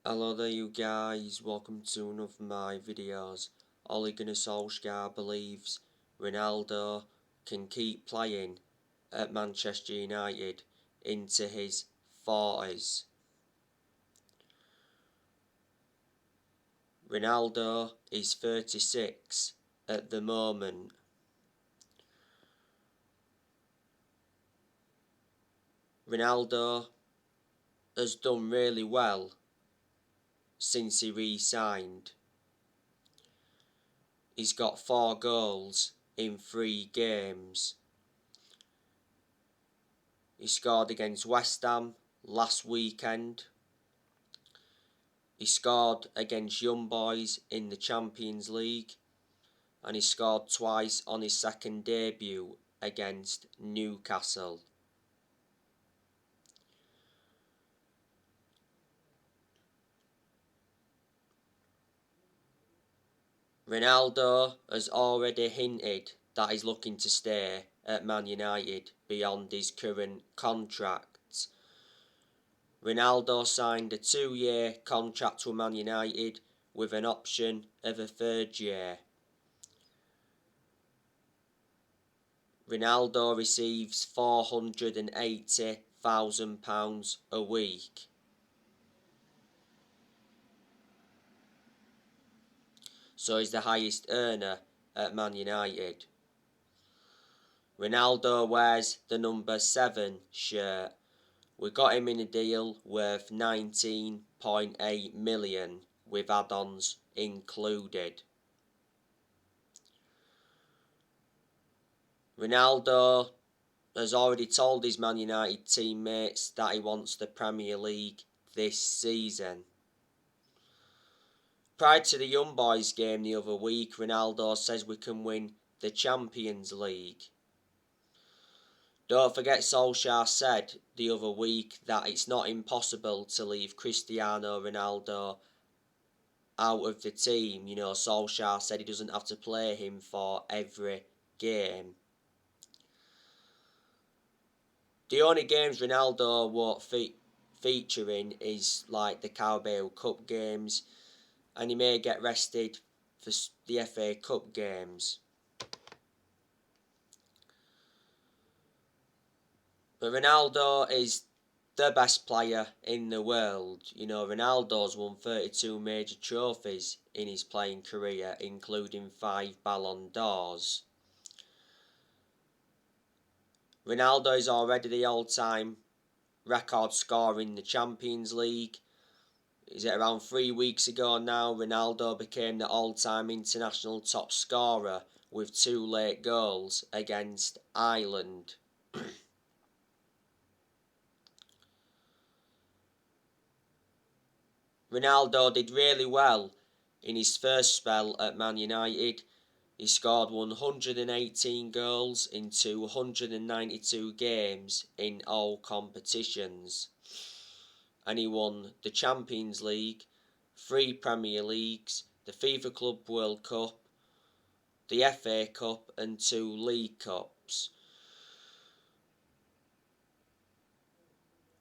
Hello there you guys, welcome to one of my videos. Ole Gunnar Solskjaer believes Ronaldo can keep playing at Manchester United into his 40s. Ronaldo is 36 at the moment. Ronaldo has done really well since he re-signed. He's got 4 goals in 3 games. He scored against West Ham last weekend. He scored against Young Boys in the Champions League, and he scored twice on his second debut against Newcastle. Ronaldo has already hinted that he's looking to stay at Man United beyond his current contract. Ronaldo signed a 2-year contract with Man United with an option of a 3rd year. Ronaldo receives £480,000 a week. So he's the highest earner at Man United. Ronaldo wears the number 7 shirt. We got him in a deal worth 19.8 million with add-ons included. Ronaldo has already told his Man United teammates that he wants the Premier League this season. Prior to the Young Boys game the other week, Ronaldo says we can win the Champions League. Don't forget Solskjaer said the other week that it's not impossible to leave Cristiano Ronaldo out of the team. You know, Solskjaer said he doesn't have to play him for every game. The only games Ronaldo won't feature in is like the Carabao Cup games, and he may get rested for the FA Cup games. But Ronaldo is the best player in the world. You know, Ronaldo's won 32 major trophies in his playing career, including 5 Ballon d'Ors. Ronaldo is already the all-time record scorer in the Champions League. Is it around 3 weeks ago now? Ronaldo became the all-time international top scorer with 2 late goals against Ireland. Ronaldo did really well in his first spell at Man United. He scored 118 goals in 292 games in all competitions. And he won the Champions League, 3 Premier Leagues, the FIFA Club World Cup, the FA Cup and 2 League Cups.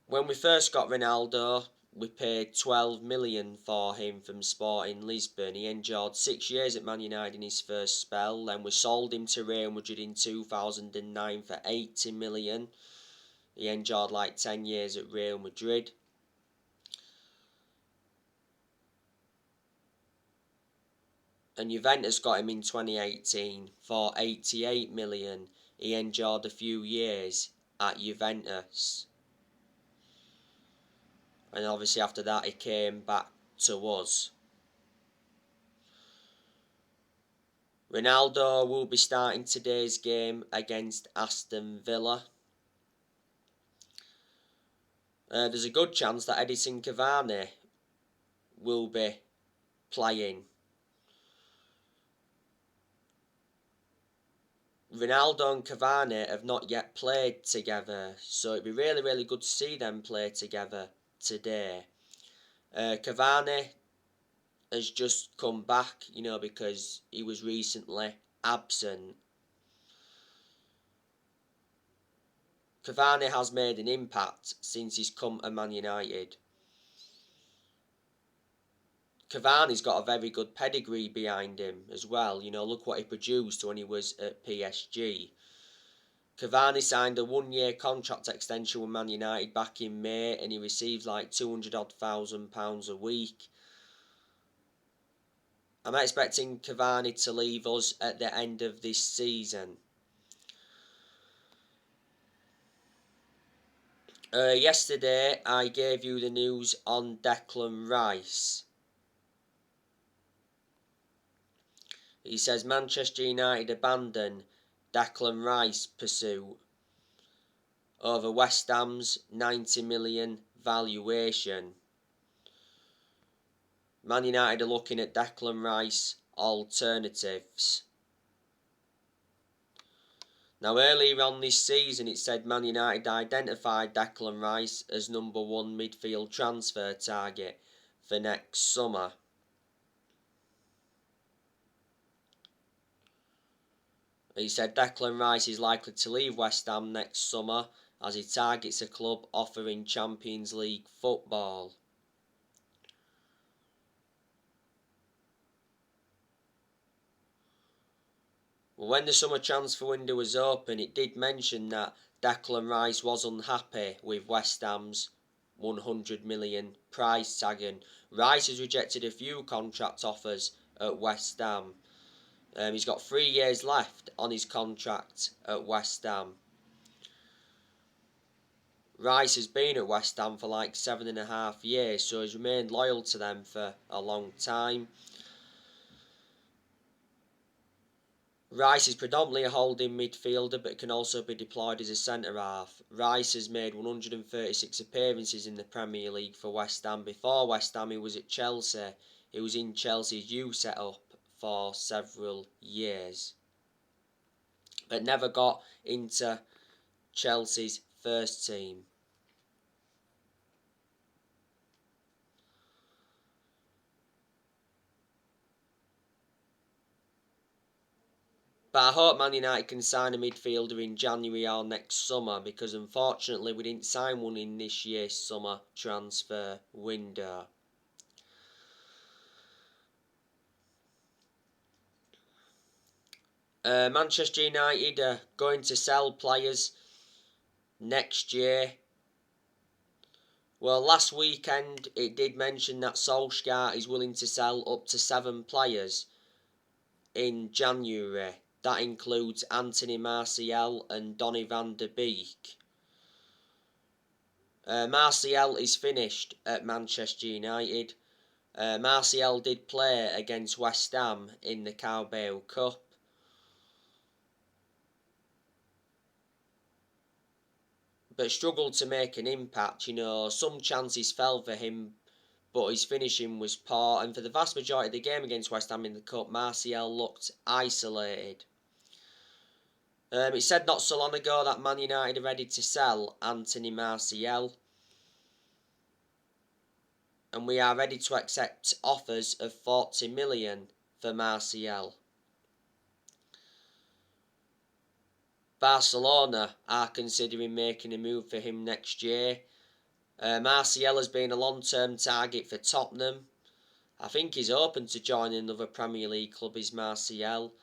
When we first got Ronaldo, we paid 12 million for him from Sporting Lisbon. He endured 6 years at Man United in his first spell. Then we sold him to Real Madrid in 2009 for 80 million. He endured like 10 years at Real Madrid. And Juventus got him in 2018 for 88 million. He endured a few years at Juventus. And obviously after that he came back to us. Ronaldo will be starting today's game against Aston Villa. There's a good chance that Edinson Cavani will be playing. Ronaldo and Cavani have not yet played together, so it'd be really, really good to see them play together today. Cavani has just come back, you know, because he was recently absent. Cavani has made an impact since he's come to Man United. Cavani's got a very good pedigree behind him as well. You know, look what he produced when he was at PSG. Cavani signed a 1-year contract extension with Man United back in May, and he received like £200,000 a week. I'm expecting Cavani to leave us at the end of this season. Yesterday, I gave you the news on Declan Rice. He says Manchester United abandon Declan Rice pursuit over West Ham's 90 million valuation. Man United are looking at Declan Rice alternatives. Now, earlier on this season, it said Man United identified Declan Rice as number one midfield transfer target for next summer. He said Declan Rice is likely to leave West Ham next summer as he targets a club offering Champions League football. Well, when the summer transfer window was open, it did mention that Declan Rice was unhappy with West Ham's 100 million price tag, and Rice has rejected a few contract offers at West Ham. He's got 3 years left on his contract at West Ham. Rice has been at West Ham for like 7.5 years, so he's remained loyal to them for a long time. Rice is predominantly a holding midfielder but can also be deployed as a centre-half. Rice has made 136 appearances in the Premier League for West Ham. Before West Ham he was at Chelsea. He was in Chelsea's youth set-up for several years, but never got into Chelsea's first team. But I hope Man United can sign a midfielder in January or next summer, because unfortunately we didn't sign one in this year's summer transfer window. Manchester United are going to sell players next year. Well, last weekend it did mention that Solskjaer is willing to sell up to 7 players in January. That includes Anthony Martial and Donny van de Beek. Martial is finished at Manchester United. Martial did play against West Ham in the Carabao Cup. But struggled to make an impact. You know, some chances fell for him, but his finishing was poor. And for the vast majority of the game against West Ham in the Cup, Martial looked isolated. It said not so long ago that Man United are ready to sell Anthony Martial, and we are ready to accept offers of 40 million for Martial. Barcelona are considering making a move for him next year. Martial has been a long-term target for Tottenham. I think he's open to joining another Premier League club, is Martial.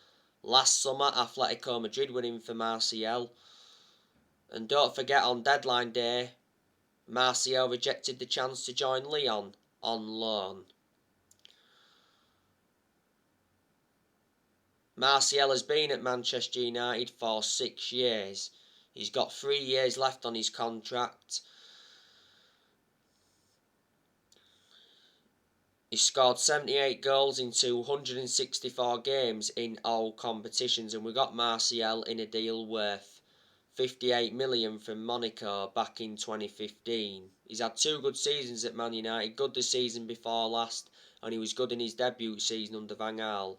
Last summer, Atletico Madrid were in for Martial. And don't forget, on deadline day, Martial rejected the chance to join Lyon on loan. Martial has been at Manchester United for 6 years. He's got 3 years left on his contract. He scored 78 goals in 264 games in all competitions, and we got Martial in a deal worth 58 million from Monaco back in 2015. He's had 2 good seasons at Man United, good the season before last, and he was good in his debut season under Van Gaal.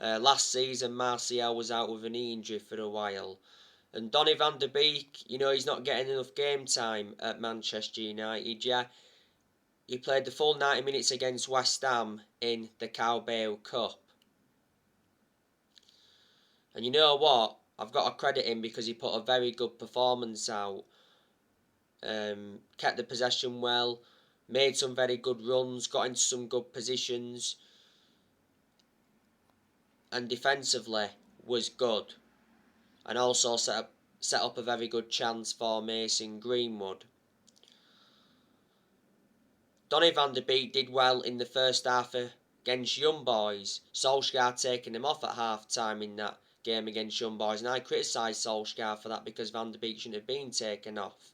Last season, Martial was out with a knee injury for a while. And Donny van de Beek, you know, he's not getting enough game time at Manchester United. Yeah, he played the full 90 minutes against West Ham in the Carabao Cup. And you know what? I've got to credit him because he put a very good performance out. Kept the possession well, made some very good runs, got into some good positions, and defensively was good, and also set up a very good chance for Mason Greenwood. Donny van de Beek did well in the first half against Young Boys. Solskjaer taking him off at half time in that game against Young Boys, and I criticised Solskjaer for that because Van de Beek shouldn't have been taken off.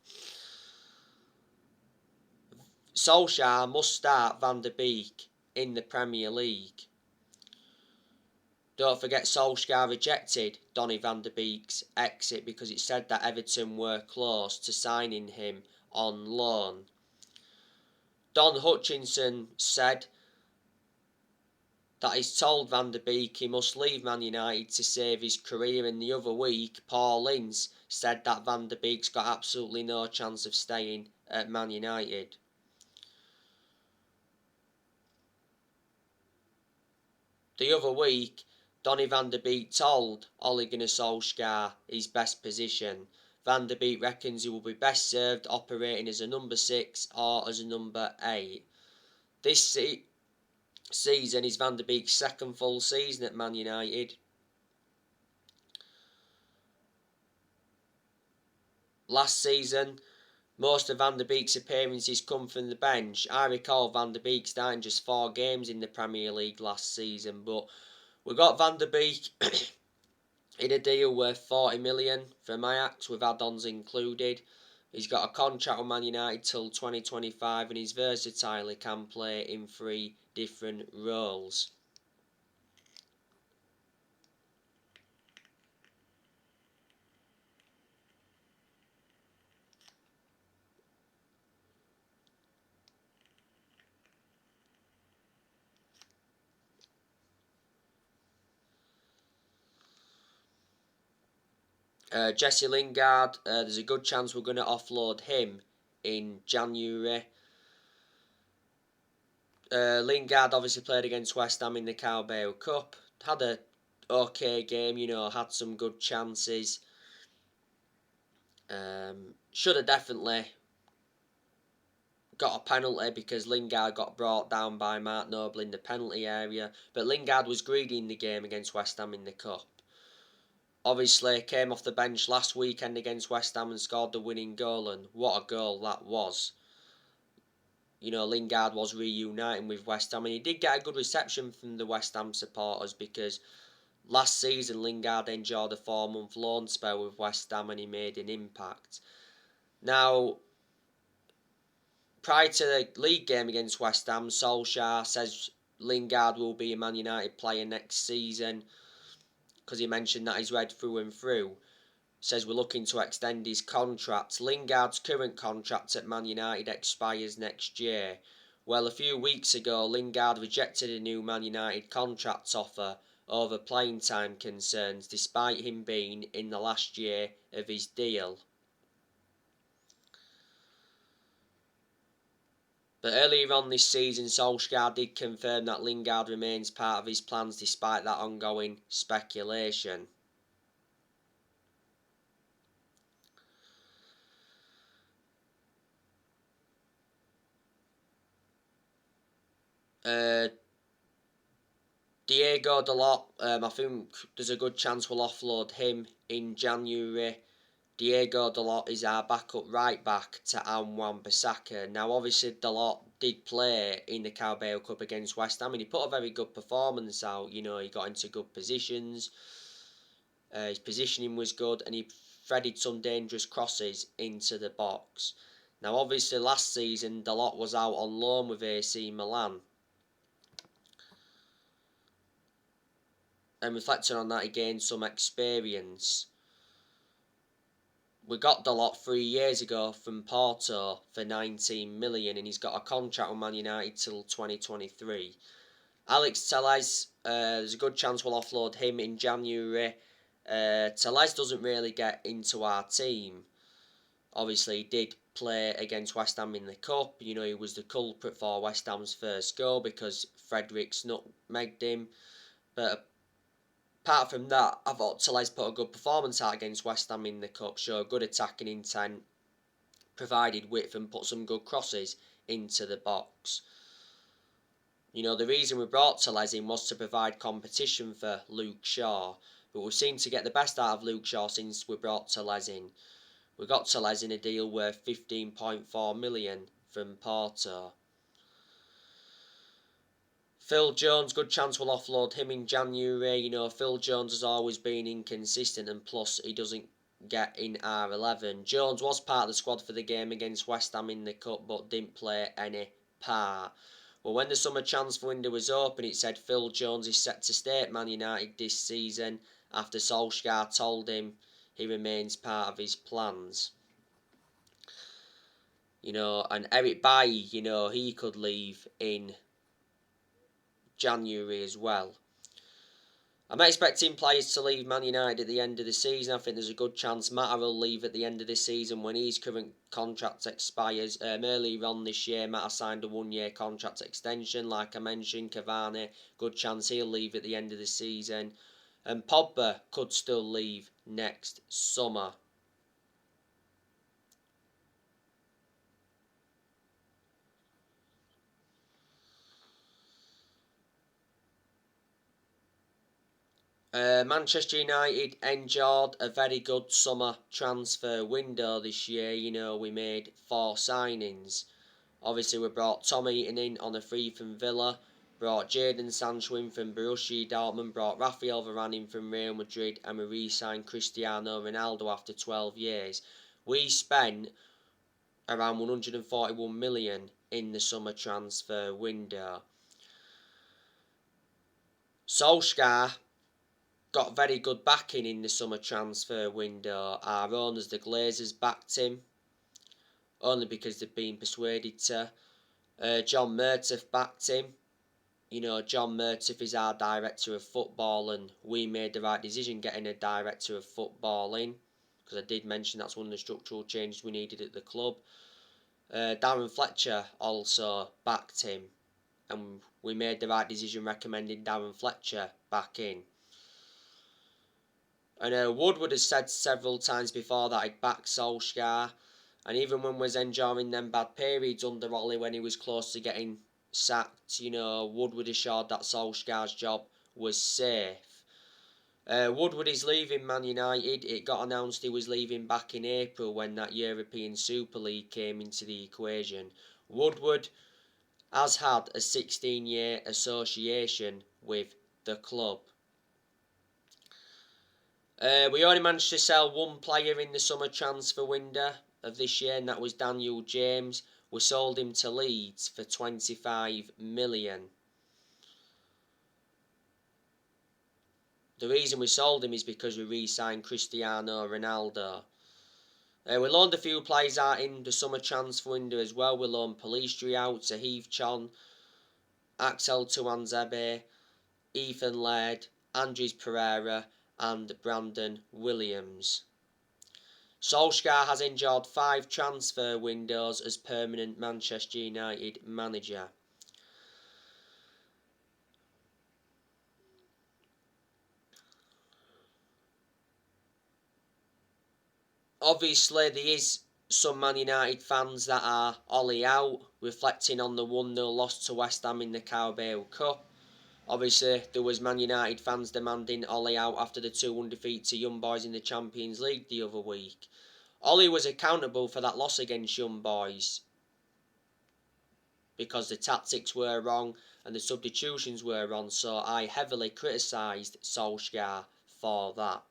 Solskjaer must start Van de Beek in the Premier League. Don't forget Solskjaer rejected Donny van de Beek's exit because it said that Everton were close to signing him on loan. Don Hutchinson said that he's told Van de Beek he must leave Man United to save his career, and the other week Paul Ince said that Van de Beek's got absolutely no chance of staying at Man United. The other week, Donny van de Beek told Ole Gunnar Solskjaer his best position. Van de Beek reckons he will be best served operating as a number 6 or as a number 8. This season is Van de Beek's second full season at Man United. Last season, most of Van de Beek's appearances come from the bench. I recall Van de Beek starting just 4 games in the Premier League last season, but we got Van de Beek in a deal worth 40 million from Ajax with add-ons included. He's got a contract with Man United till 2025 and he's versatile. He can play in 3 different roles. Jesse Lingard, there's a good chance we're going to offload him in January. Lingard obviously played against West Ham in the Carabao Cup. Had a okay game, had some good chances. Should have definitely got a penalty because Lingard got brought down by Mark Noble in the penalty area. But Lingard was greedy in the game against West Ham in the Cup. Obviously, came off the bench last weekend against West Ham and scored the winning goal, and what a goal that was. Lingard was reuniting with West Ham, and he did get a good reception from the West Ham supporters because last season Lingard enjoyed a 4-month loan spell with West Ham and he made an impact. Now, prior to the league game against West Ham, Solskjaer says Lingard will be a Man United player next season because he mentioned that he's read through and through. Says we're looking to extend his contract. Lingard's current contract at Man United expires next year. Well, a few weeks ago, Lingard rejected a new Man United contract offer over playing time concerns, despite him being in the last year of his deal. But earlier on this season, Solskjaer did confirm that Lingard remains part of his plans despite that ongoing speculation. Diego Dalot, I think there's a good chance we'll offload him in January. Diego Dalot is our backup right back to Wan-Bissaka. Now, obviously, Dalot did play in the Carabao Cup against West Ham and he put a very good performance out. He got into good positions. His positioning was good and he threaded some dangerous crosses into the box. Now, obviously, last season, Dalot was out on loan with AC Milan. And reflecting on that, he gained some experience. We got Dalot 3 years ago from Porto for 19 million and he's got a contract with Man United till 2023. Alex Telles, there's a good chance we'll offload him in January. Telles doesn't really get into our team. Obviously, he did play against West Ham in the Cup. He was the culprit for West Ham's first goal because Fredericks nutmegged him. But apart from that, I thought Telles put a good performance out against West Ham in the Cup, showed good attacking intent, provided width and put some good crosses into the box. You know, the reason we brought Tellez in was to provide competition for Luke Shaw, but we've seemed to get the best out of Luke Shaw since we brought Tellez in. We got Tellez in a deal worth 15.4 million from Porto. Phil Jones, good chance we'll offload him in January. You know, Phil Jones has always been inconsistent, and plus he doesn't get in R11. Jones was part of the squad for the game against West Ham in the Cup, but didn't play any part. Well, when the summer transfer window was open, it said Phil Jones is set to stay at Man United this season after Solskjaer told him he remains part of his plans. You know, and Eric Bailly, you know, he could leave in January as well. I'm expecting players to leave Man United at the end of the season. I think there's a good chance Mata will leave at the end of the season when his current contract expires. Earlier on this year, Mata signed a 1-year contract extension. Like I mentioned, Cavani, good chance he'll leave at the end of the season. And Pogba could still leave next summer. Manchester United enjoyed a very good summer transfer window this year. You know, we made 4 signings. Obviously, we brought Tom Eaton in on a free from Villa, brought Jadon Sancho in from Borussia Dortmund, brought Rafael Varane in from Real Madrid, and we re-signed Cristiano Ronaldo after 12 years. We spent around 141 million in the summer transfer window. Solskjaer got very good backing in the summer transfer window. Our owners, the Glazers, backed him, only because they've been persuaded to. John Murtough backed him. You know, John Murtough is our director of football, and we made the right decision getting a director of football in, because I did mention that's one of the structural changes we needed at the club. Darren Fletcher also backed him, and we made the right decision recommending Darren Fletcher back in. And Woodward has said several times before that he'd back Solskjaer. And even when we was enjoying them bad periods under Ollie when he was close to getting sacked, you know, Woodward assured that Solskjaer's job was safe. Woodward is leaving Man United. It got announced he was leaving back in April when that European Super League came into the equation. Woodward has had a 16-year association with the club. We only managed to sell one player in the summer transfer window of this year, and that was Daniel James. We sold him to Leeds for 25 million. The reason we sold him is because we re-signed Cristiano Ronaldo. We loaned a few players out in the summer transfer window as well. We loaned Pellistri out to Heath Chon, Axel Tuanzebe, Ethan Laird, Andres Pereira, and Brandon Williams. Solskjaer has enjoyed 5 transfer windows as permanent Manchester United manager. Obviously, there is some Man United fans that are Ollie out, reflecting on the 1-0 loss to West Ham in the Carabao Cup. Obviously, there was Man United fans demanding Ollie out after the 2-1 defeat to Young Boys in the Champions League the other week. Ollie was accountable for that loss against Young Boys because the tactics were wrong and the substitutions were wrong, so I heavily criticised Solskjaer for that.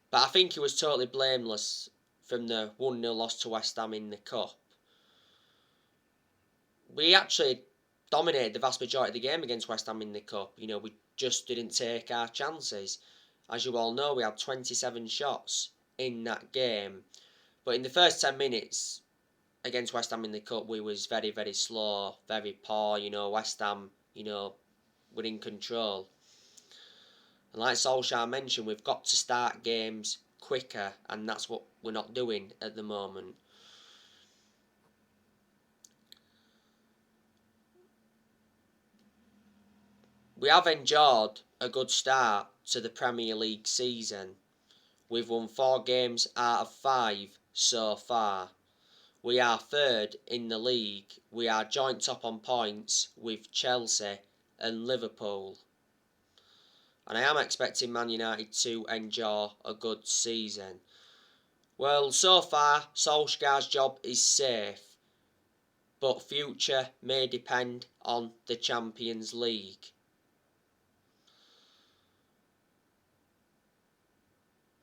But I think he was totally blameless from the 1-0 loss to West Ham in the Cup. We actually dominated the vast majority of the game against West Ham in the Cup. You know, we just didn't take our chances. As you all know, we had 27 shots in that game. But in the first 10 minutes against West Ham in the Cup, we was very, very slow, very poor. You know, West Ham, you know, were in control. And like Solskjaer mentioned, we've got to start games quicker, and that's what we're not doing at the moment. We have enjoyed a good start to the Premier League season. We've won 4 games out of 5 so far. We are third in the league. We are joint top on points with Chelsea and Liverpool. And I am expecting Man United to enjoy a good season. Well, so far, Solskjaer's job is safe, but future may depend on the Champions League.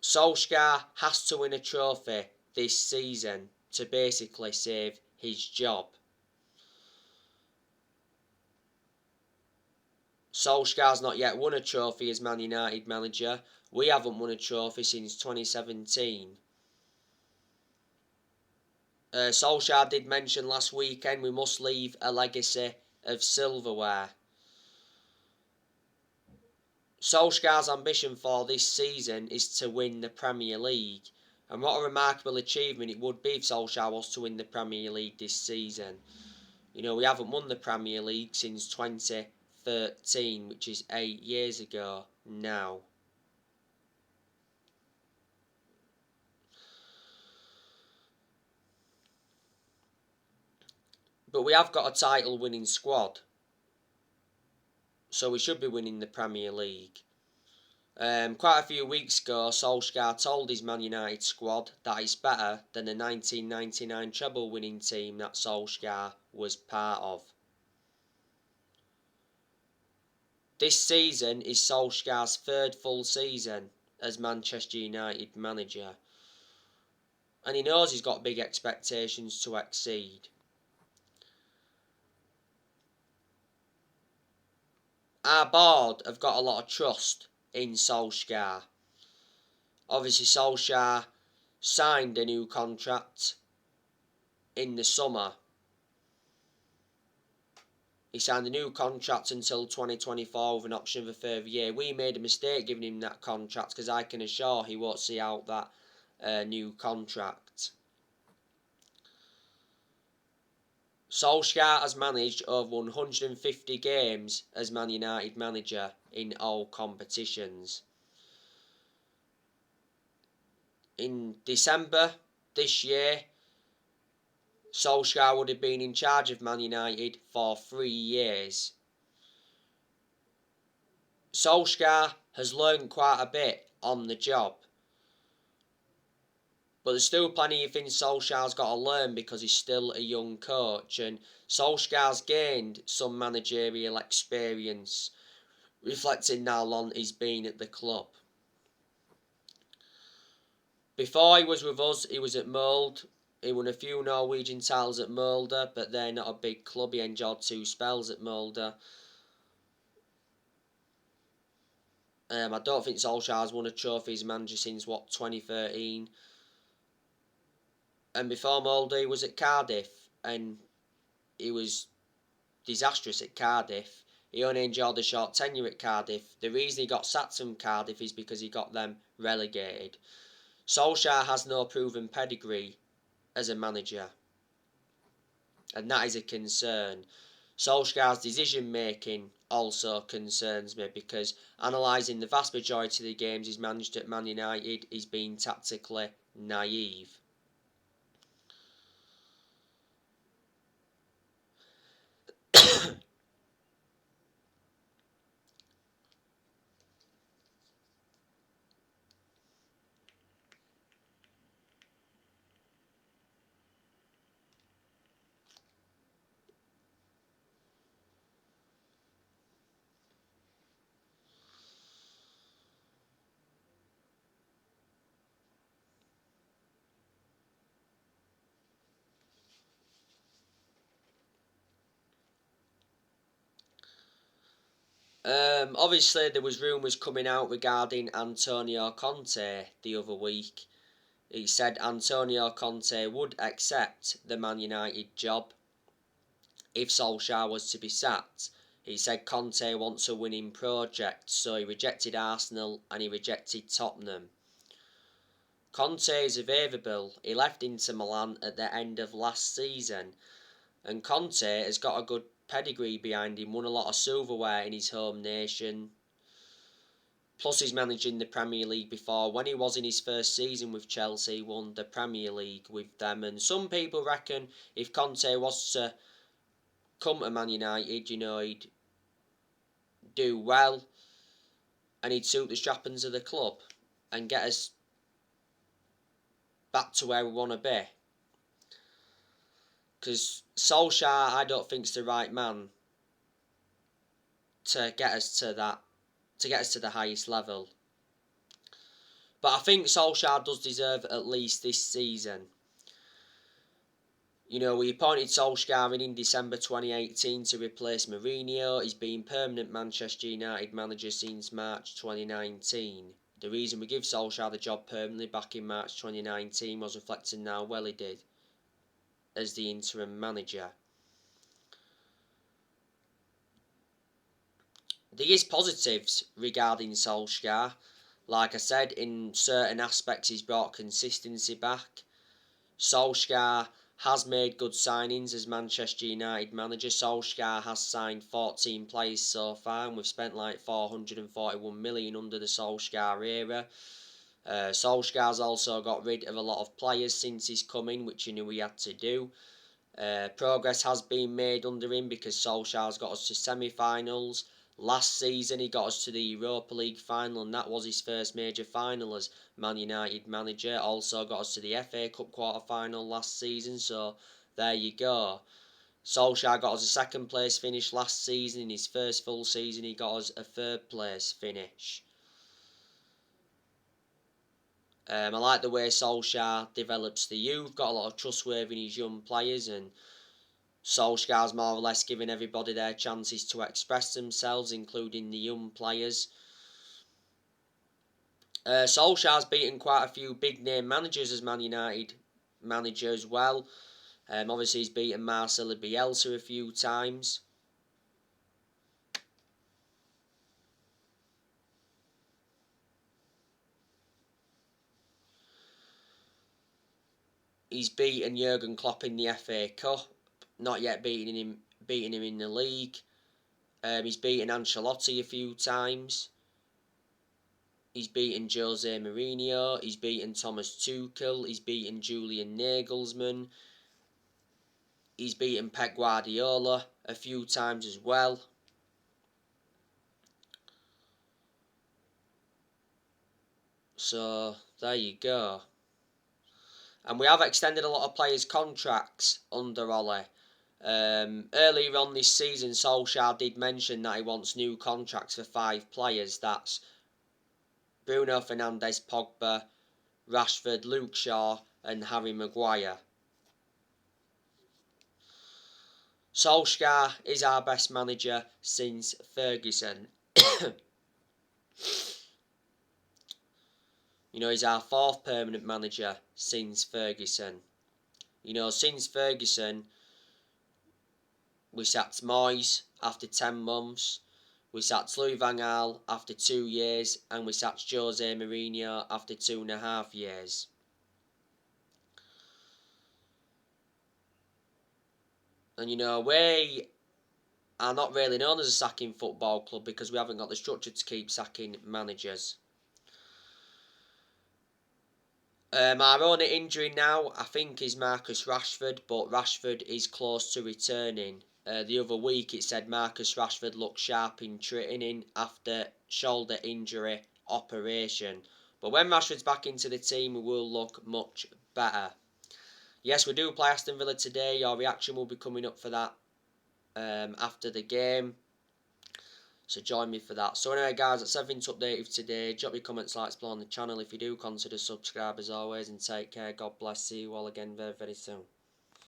Solskjaer has to win a trophy this season to basically save his job. Solskjaer's not yet won a trophy as Man United manager. We haven't won a trophy since 2017. Solskjaer did mention last weekend we must leave a legacy of silverware. Solskjaer's ambition for this season is to win the Premier League. And what a remarkable achievement it would be if Solskjaer was to win the Premier League this season. You know, we haven't won the Premier League since 2013, which is 8 years ago now. But we have got a title winning squad, so we should be winning the Premier League. Quite a few weeks ago, Solskjaer told his Man United squad that it's better than the 1999 treble winning team that Solskjaer was part of. This season is Solskjaer's third full season as Manchester United manager, and he knows he's got big expectations to exceed. Our board have got a lot of trust in Solskjaer. Obviously, Solskjaer signed a new contract in the summer. He signed a new contract until 2024 with an option of a further year. We made a mistake giving him that contract because I can assure he won't see out that new contract. Solskjaer has managed over 150 games as Man United manager in all competitions. In December this year, Solskjaer would have been in charge of Man United for 3 years. Solskjaer has learned quite a bit on the job. But there's still plenty of things Solskjaer's got to learn because he's still a young coach, and Solskjaer's gained some managerial experience, reflecting how long he's been at the club. Before he was with us, he was at Molde. He won a few Norwegian titles at Molde, but they're not a big club. He enjoyed 2 spells at Molde. I don't think Solskjaer's won a trophy as manager since, 2013. And before Molde, he was at Cardiff, and he was disastrous at Cardiff. He only enjoyed a short tenure at Cardiff. The reason he got sacked from Cardiff is because he got them relegated. Solskjaer has no proven pedigree as a manager, and that is a concern. Solskjaer's decision making also concerns me because analysing the vast majority of the games he's managed at Man United, he's been tactically naive. Obviously, there was rumours coming out regarding Antonio Conte the other week. He said Antonio Conte would accept the Man United job if Solskjaer was to be sacked. He said Conte wants a winning project, so he rejected Arsenal and he rejected Tottenham. Conte is available. He left Inter Milan at the end of last season, and Conte has got a good pedigree behind him, won a lot of silverware in his home nation. Plus, he's managing the Premier League before. When he was in his first season with Chelsea, he won the Premier League with them. And some people reckon if Conte was to come to Man United, he'd do well and he'd suit the strappings of the club and get us back to where we want to be. Because Solskjaer, I don't think is the right man to get us to the highest level. But I think Solskjaer does deserve at least this season. We appointed Solskjaer in December 2018 to replace Mourinho. He's been permanent Manchester United manager since March 2019. The reason we give Solskjaer the job permanently back in March 2019 was reflecting how well he did as the interim manager. There is positives regarding Solskjaer. Like I said, in certain aspects he's brought consistency back. Solskjaer has made good signings as Manchester United manager. Solskjaer has signed 14 players so far, and we've spent like 441 million under the Solskjaer era. Solskjaer's also got rid of a lot of players since he's come in, which he knew he had to do. Progress has been made under him because Solskjaer's got us to semi-finals. Last season he got us to the Europa League final, and that was his first major final as Man United manager. Also got us to the FA Cup quarter final last season, so there you go. Solskjaer got us a second place finish last season. In his first full season he got us a third place finish. I like the way Solskjaer develops the youth, got a lot of trustworthy in his young players, and Solskjaer's more or less giving everybody their chances to express themselves, including the young players. Solskjaer's beaten quite a few big name managers as Man United manager as well. Obviously he's beaten Marcelo Bielsa a few times. He's beaten Jurgen Klopp in the FA Cup. Not yet beating him in the league. He's beaten Ancelotti a few times. He's beaten Jose Mourinho. He's beaten Thomas Tuchel. He's beaten Julian Nagelsmann. He's beaten Pep Guardiola a few times as well. So there you go. And we have extended a lot of players' contracts under Ole. Earlier on this season, Solskjaer did mention that he wants new contracts for 5 players. That's Bruno Fernandes, Pogba, Rashford, Luke Shaw and Harry Maguire. Solskjaer is our best manager since Ferguson. He's our 4th permanent manager since Ferguson. Since Ferguson, we sacked Moyes after 10 months. We sacked Louis van Gaal after 2 years. And we sacked Jose Mourinho after 2.5 years. And we are not really known as a sacking football club because we haven't got the structure to keep sacking managers. Our only injury now, I think, is Marcus Rashford, but Rashford is close to returning. The other week it said Marcus Rashford looked sharp in training after shoulder injury operation. But when Rashford's back into the team, we will look much better. Yes, we do play Aston Villa today. Your reaction will be coming up for that after the game. So join me for that. So anyway guys, that's everything to update you today. Drop your comments, like, explore on the channel. If you do, consider subscribe as always. And take care. God bless. See you all again very, very soon.